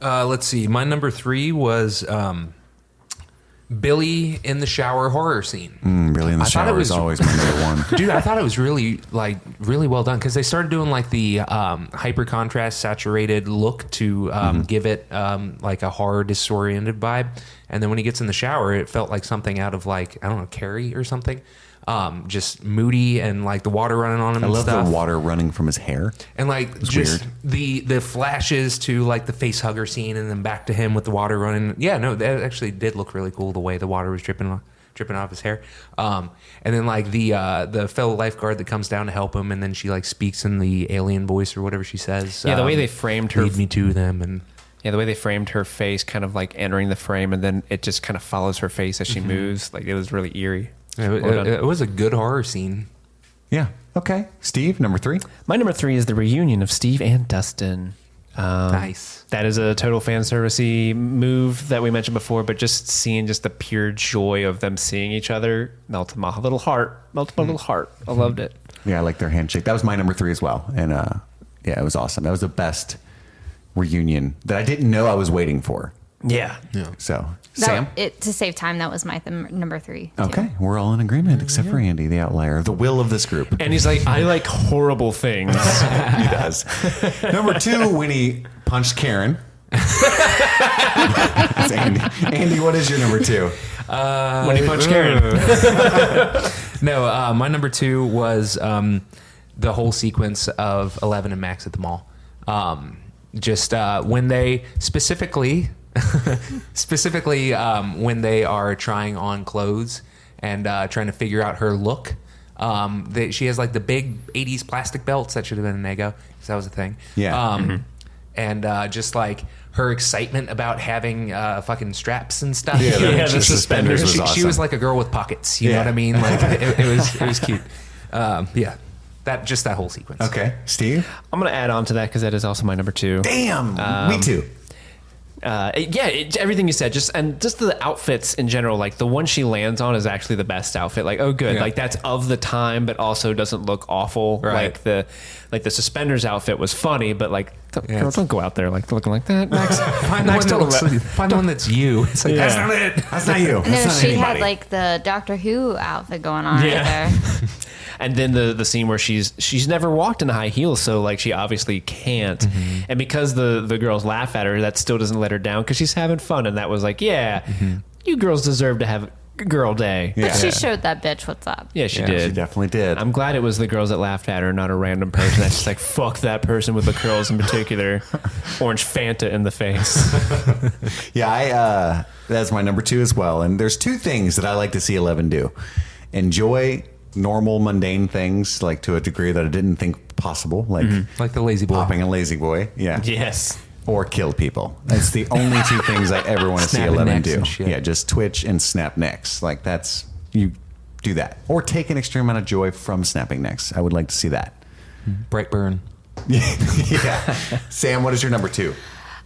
Let's see. My number 3 was Billy in the shower horror scene. Really in the I thought it shower is was- always my number 1. Dude, I thought it was really well done because they started doing like the hyper contrast saturated look to give it like a horror disoriented vibe. And then when he gets in the shower, it felt like something out of like, I don't know, Carrie or something. Just moody and like the water running on him I and love stuff. the water running from his hair. And like It's just weird. the flashes to like the face hugger scene and then back to him with the water running. Yeah, no, that actually did look really cool the way the water was dripping off his hair. And then like the fellow lifeguard that comes down to help him and then she like speaks in the alien voice or whatever she says. Yeah, the way they framed her. Lead me to them and Yeah, the way they framed her face, kind of like entering the frame, and then it just kind of follows her face as she moves. Like it was really eerie. it was a good horror scene. Yeah. Okay. Steve, number 3. My number 3 is the reunion of Steve and Dustin. Nice. That is a total fan servicey move that we mentioned before, but just seeing just the pure joy of them seeing each other melted my little heart. Melted my little heart. I loved it. Yeah, I like their handshake. That was my number 3 as well. And yeah, it was awesome. That was the best reunion that I didn't know I was waiting for. Yeah. So, Sam? To save time, that was my number 3. too. Okay, we're all in agreement except for Andy, the outlier, the will of this group. And he's like, I like horrible things. He does. Number 2, when he punched Karen. That's Andy. Andy, what is your number 2? When he punched Karen. No, my number 2 was the whole sequence of 11 and Max at the mall. Just when they specifically when they are trying on clothes and trying to figure out her look. She has like the big 80s plastic belts. That should have been an Ego because that was a thing. Yeah. And just like her excitement about having fucking straps and stuff. Yeah, the suspenders was She awesome. was like a girl with pockets. You know Yeah. what I mean? Like it was cute. Yeah. That whole sequence. Okay, Steve? I'm going to add on to that because that is also my number 2. Damn, me too. Everything you said, just the outfits in general, like the one she lands on is actually the best outfit. Like, oh, good, Yeah. like that's of the time, but also doesn't look awful. Right. Like the suspenders outfit was funny, but like don't go out there like looking like that. Max, Find the one that looks like, find the one that's you. It's like, Yeah. that's not it. That's not you. No, That's not she had anybody. like the Doctor Who outfit going on right Yeah. there. And then the scene where she's never walked in high heels, so like she obviously can't. And because the girls laugh at her, that still doesn't let her down because she's having fun. And that was like, yeah, you girls deserve to have a girl day. Yeah. But she showed that bitch what's up. Yeah, she Yeah, did. She definitely did. I'm glad it was the girls that laughed at her, not a random person that's just like, fuck that person with the curls in particular. Orange Fanta in the face. Yeah, that's my number 2 as well. And there's 2 things that I like to see Eleven do. Enjoy normal, mundane things, like to a degree that I didn't think possible, like Like the lazy boy. popping a lazy boy. Yeah. Yes. Or kill people. That's the only 2 things I ever want to see Snapping 11 necks do. and shit. Yeah, just twitch and snap necks. Like that's, you do that. Or take an extreme amount of joy from snapping necks. I would like to see that. Brightburn. Yeah. Sam, what is your number 2?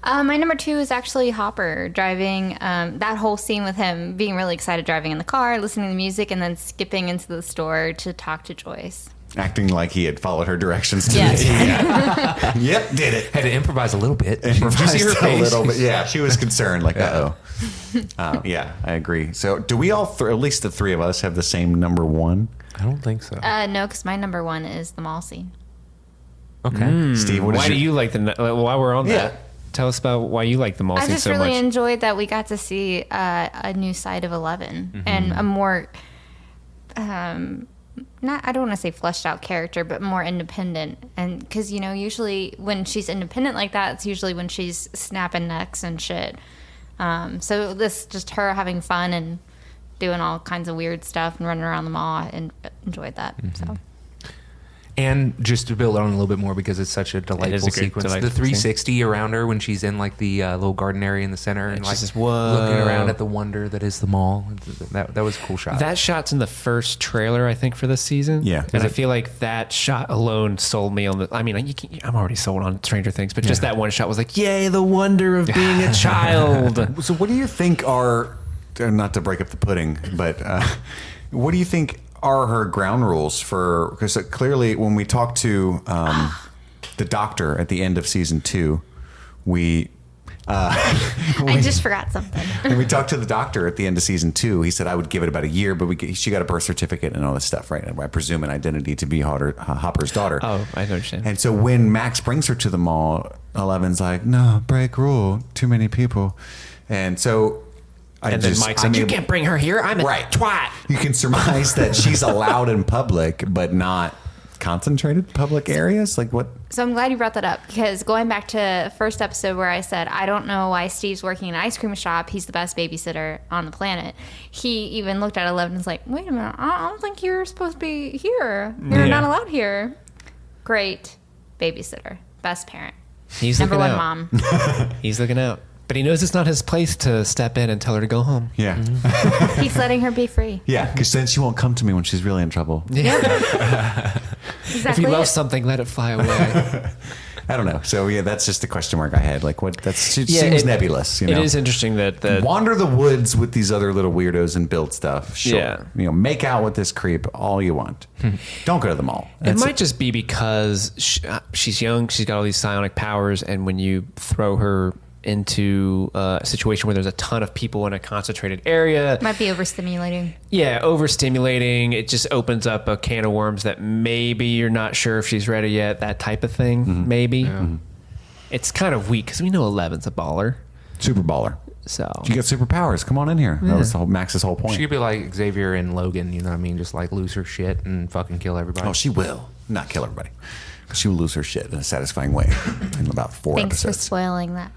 My number 2 is actually Hopper driving. That whole scene with him being really excited driving in the car, listening to the music, and then skipping into the store to talk to Joyce. Acting like he had followed her directions to Yes. the T. Yep, did it. Had to improvise a little bit. Did you Improvised see her a face? little bit. Yeah, she was concerned. Like, yeah, I agree. So, do we all, at least the three of us, have the same number one? I don't think so. No, because my number one is the mall scene. Okay. Steve, what is Why do you like the? While we're on Yeah. that, tell us about why you like the mall I scene just so really much. enjoyed that we got to see a new side of 11 and a more, not I don't want to say fleshed out character, but more independent. And because usually when she's independent like that, it's usually when she's snapping necks and shit. So this just her having fun and doing all kinds of weird stuff and running around the mall, and enjoyed that. So. And just to build on a little bit more, because it's such a delightful is a great, sequence. delightful The 360 around her when she's in like the little garden area in the center and like just, whoa. looking around at the wonder that is the mall. That was a cool shot. That shot's in the first trailer, I think, for this season. Yeah. and I feel like that shot alone sold me on the. I mean, I'm already sold on Stranger Things, but just that one shot was like, yay, the wonder of being a child. So, what do you think are, not to break up the pudding, but what do you think are her ground rules for? Because clearly, when we talked to the doctor at the end of season 2, I just forgot something. when we talked to the doctor at the end of season 2, he said I would give it about a year, but she got a birth certificate and all this stuff, right? I presume an identity to be Hopper's daughter. Oh, I understand. And so when Max brings her to the mall, 11's like, no, break rule, too many people. And so And then Mike's like, you can't bring her here. I'm a twat. You can surmise that she's allowed in public, but not concentrated public areas. Like what? So I'm glad you brought that up, because going back to first episode where I said, I don't know why Steve's working in an ice cream shop. He's the best babysitter on the planet. He even looked at 11 and was like, wait a minute, I don't think you're supposed to be here. You're not allowed here. Great babysitter. Best parent. He's Number looking one out. mom. He's looking out. But he knows it's not his place to step in and tell her to go home. Yeah. He's letting her be free. Yeah, because then she won't come to me when she's really in trouble. Exactly. If you love it. something, let it fly away. I don't know. So yeah, that's just a question mark I had. Like what? It seems it- nebulous. You know? It is interesting that Wander the woods with these other little weirdos and build stuff. Sure. Yeah. Make out with this creep all you want. Don't go to the mall. it might just be because she's young. She's got all these psionic powers, and when you throw her into a situation where there's a ton of people in a concentrated area, Might be overstimulating. overstimulating. It just opens up a can of worms that maybe you're not sure if she's ready yet. That type of thing, maybe. It's kind of weak because we know 11's a baller. Super baller. So You got superpowers. Come on in here. That was Max's whole point. She could be like Xavier and Logan, you know what I mean? Just like lose her shit and fucking kill everybody. Oh, she will not kill everybody. She will lose her shit in a satisfying way in about 4 Thanks for episodes. spoiling that.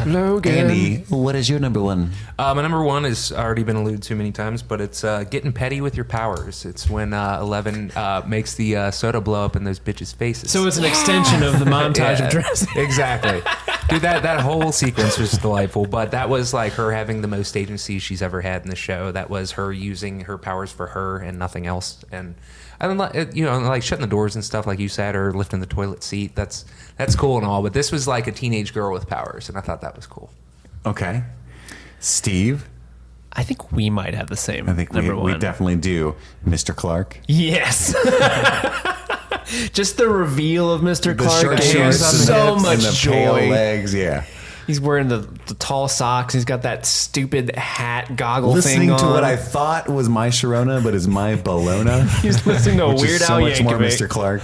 Logan. Andy, what is your number one? My number one has already been alluded to many times, but it's getting petty with your powers. It's when 11 makes the soda blow up in those bitches' faces. So it's an extension of the montage of dressing. Exactly. Dude, that whole sequence was delightful, but that was like her having the most agency she's ever had in the show. That was her using her powers for her and nothing else. And I don't like shutting the doors and stuff like you said, or lifting the toilet seat. That's cool and all, but this was like a teenage girl with powers, and I thought that was cool. Okay. Steve? I think we might have the same. I think we definitely do. Mr. Clark? Yes. Just the reveal of Mr. Clark short gave shorts and so the- much and the joy. pale legs, yeah. He's wearing the tall socks. He's got that stupid hat goggle Listening thing to on. what I thought was my Sharona, but is my Bologna. He's listening to which Weird is so Al much more Yankovic. Mr. Clark.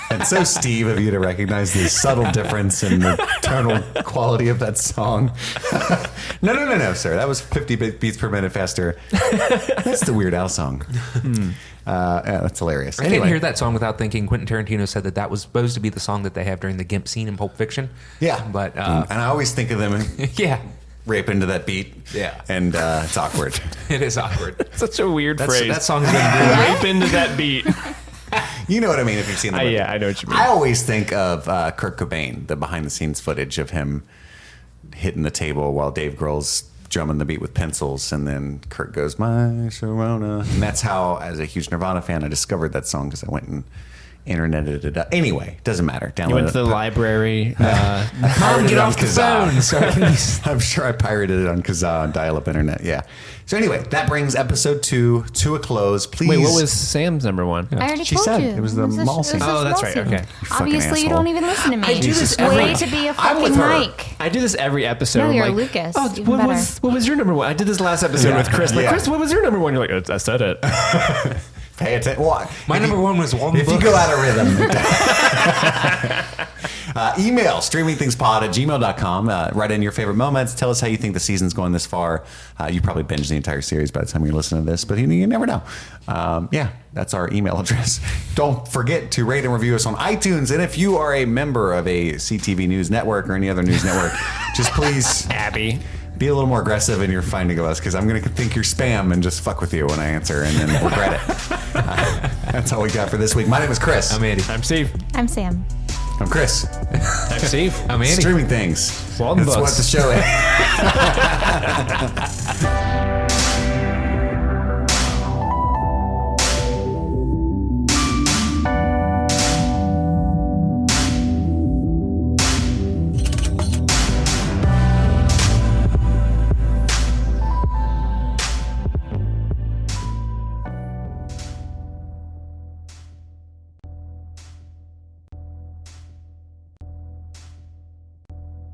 And so, Steve, of you to recognize the subtle difference in the tonal quality of that song. No, sir. That was 50 beats per minute faster. That's the Weird Al song. Yeah, that's hilarious. I can't hear that song without thinking Quentin Tarantino said that was supposed to be the song that they have during the Gimp scene in Pulp Fiction. Yeah. But and I always think of them yeah, raping to that beat. Yeah. And it's awkward. it is awkward. Such a weird phrase. That song's been Rape into that beat. You know what I mean if you've seen the movie. Yeah, I know what you mean. I always think of Kurt Cobain, the behind-the-scenes footage of him hitting the table while Dave Grohl's drumming the beat with pencils, and then Kurt goes, "My Sharona," and that's how, as a huge Nirvana fan, I discovered that song because I went and internet. Anyway, doesn't matter. Download You went to it. the library. Mom, get off the phone. So I can use- I'm sure I pirated it on Kazaa and dial-up internet. Yeah. So anyway, that brings episode 2 to a close. Please. Wait, what was Sam's number 1? I already She told said you. it was the mall scene. Oh, that's right. Okay. Obviously, you asshole. don't even listen to me. I do this Just every- way to be a I'm with fucking her. Mike. I do this every episode. No, I'm you're like, Lucas. Oh, Even what better. was your number 1? I did this last episode with Chris. Like, Yeah. Chris, what was your number 1? You're like, I said it. Pay attention. What? My number 1 was one If book. you go out of rhythm. Email streamingthingspod@gmail.com. Write in your favorite moments. Tell us how you think the season's going this far. You probably binged the entire series by the time you're listening to this, but you never know. Yeah, that's our email address. Don't forget to rate and review us on iTunes. And if you are a member of a CTV News Network or any other news network, just please Abby. be a little more aggressive in your finding of us, because I'm going to think you're spam and just fuck with you when I answer and then regret it. That's all we got for this week. My name is Chris. I'm Andy. I'm Steve. I'm Sam. I'm Chris. I'm Steve. I'm Andy. Streaming things. Walden That's Bus. what the show is.